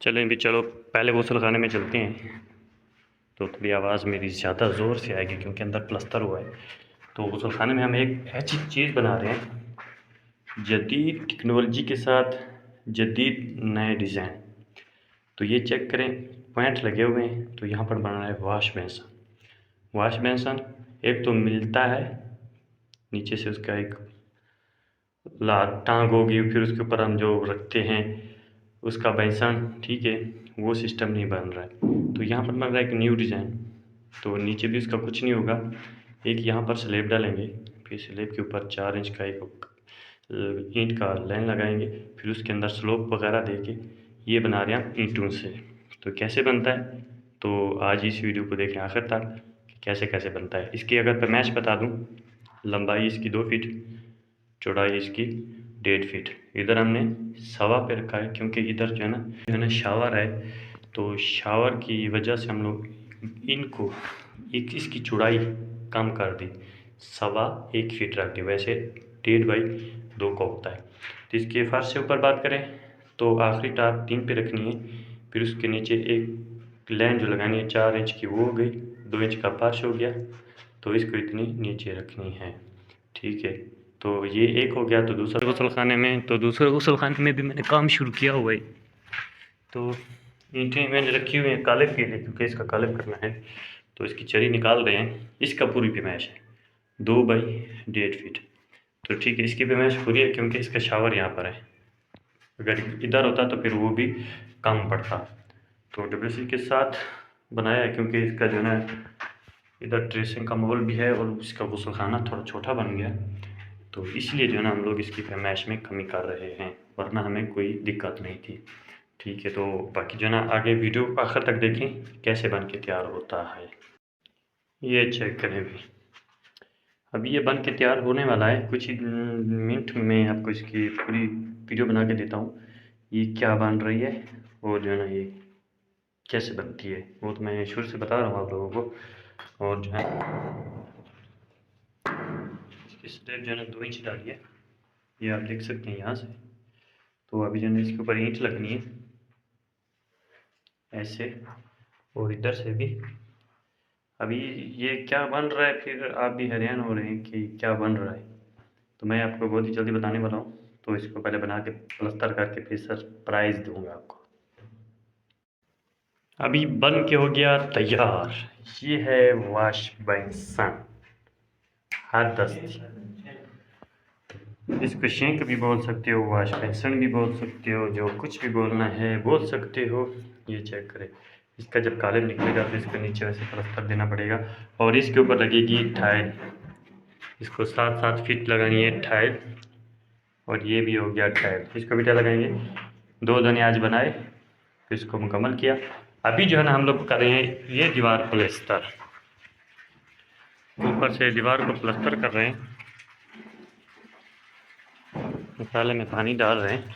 चलें भी, चलो पहले गुस्लखाने में चलते हैं। तो थोड़ी आवाज़ मेरी ज़्यादा ज़ोर से आएगी क्योंकि अंदर प्लस्तर हुआ है। तो गुस्लखाने में हम एक ऐसी चीज़ बना रहे हैं जदीद टेक्नोलॉजी के साथ, जदीद नए डिज़ाइन। तो ये चेक करें, पॉइंट लगे हुए हैं। तो यहाँ पर बन रहा है वाश बेसिन। वाश बेसिन एक तो मिलता है, नीचे से उसका एक टांग होगी, फिर उसके ऊपर हम जो रखते हैं उसका बेसिन, ठीक है, वो सिस्टम नहीं बन रहा है। तो यहाँ पर बन रहा है एक न्यू डिज़ाइन। तो नीचे भी उसका कुछ नहीं होगा, एक यहाँ पर स्लैब डालेंगे, फिर स्लैब के ऊपर 4 इंच का एक ईंट का लाइन लगाएंगे, फिर उसके अंदर स्लोप वगैरह देके ये बना रहे हैं हम ईंटों से। तो कैसे बनता है, तो आज इस वीडियो को देखें आखिर तक कि कैसे कैसे बनता है। इसकी अगर पैमाइश बता दूँ, लंबाई इसकी 2 फीट, चौड़ाई इसकी 1.5 फीट। इधर हमने सवा पे रखा है क्योंकि इधर जो है ना शावर है। तो शावर की वजह से हम लोग इनको एक इसकी चौड़ाई कम कर दी, 1.25 फीट रख दी। वैसे 1.5 बाई 2 का होता है। तो इसके फर्श से ऊपर बात करें तो आखिरी टाप 3 पे रखनी है, फिर उसके नीचे एक लाइन जो लगानी है 4 इंच की, वो हो गई। 2 इंच का फर्श हो गया, तो इसको इतनी नीचे रखनी है, ठीक है। तो ये एक हो गया। तो दूसरे गुस्लखाने में भी मैंने काम शुरू किया हुआ है। तो ईंटें मैंने रखी हुई हैं कालिब के लिए, क्योंकि इसका कालिब करना है। तो इसकी चरी निकाल रहे हैं। इसका पूरी पैमाइश है 2 बाई 1.5 फीट। तो ठीक है, इसकी पैमाइश पूरी है क्योंकि इसका शावर यहाँ पर है। अगर इधर होता तो फिर वो भी कम पड़ता। तो डब्ल्यूसी के साथ बनाया है क्योंकि इसका जो है इधर ड्रेसिंग का माहौल भी है और इसका गुस्लखाना थोड़ा छोटा बन गया। तो इसलिए जो है ना हम लोग इसकी पैमाइश में कमी कर रहे हैं, वरना हमें कोई दिक्कत नहीं थी, ठीक है। तो बाकी जो है ना आगे वीडियो को आखिर तक देखें कैसे बन के तैयार होता है। ये चेक करें भी, अभी ये बन के तैयार होने वाला है। कुछ ही मिनट में आपको इसकी पूरी वीडियो बना के देता हूँ ये क्या बन रही है और जो है ना ये कैसे बनती है। वो तो मैं शुरू से बता रहा हूँ आप लोगों को। और जो है इसकी स्टेप जो है ना 2 इंच डाली है, ये आप देख सकते हैं यहाँ से। तो अभी जो है इसके ऊपर ईंट लगनी है ऐसे, और इधर से भी। अभी ये क्या बन रहा है, फिर आप भी हैरान हो रहे हैं कि क्या बन रहा है। तो मैं आपको बहुत ही जल्दी बताने वाला हूँ। तो इसको पहले बना के प्लस्तर करके फिर सरप्राइज़ दूंगा आपको। अभी बन के हो गया तैयार। ये है वाश बेसिन, हाथ दस्ती। इसको शेंक भी बोल सकते हो, वाश बेसिन भी बोल सकते हो, जो कुछ भी बोलना है बोल सकते हो। ये चेक करें, इसका जब कालिब निकलेगा तो इसके नीचे वैसे प्लस्तर देना पड़ेगा और इसके ऊपर लगेगी टाइल। इसको 7-7 फीट लगानी है टाइल, और ये भी हो गया टाइल। इसको भी टाइल लगाएंगे। 2 दिन आज बनाए, फिर इसको मुकम्मल किया। अभी जो है ना हम लोग कर रहे हैं ये दीवार प्लस्तर, ऊपर से दीवार को प्लस्तर कर रहे हैं। मसाले में पानी डाल रहे हैं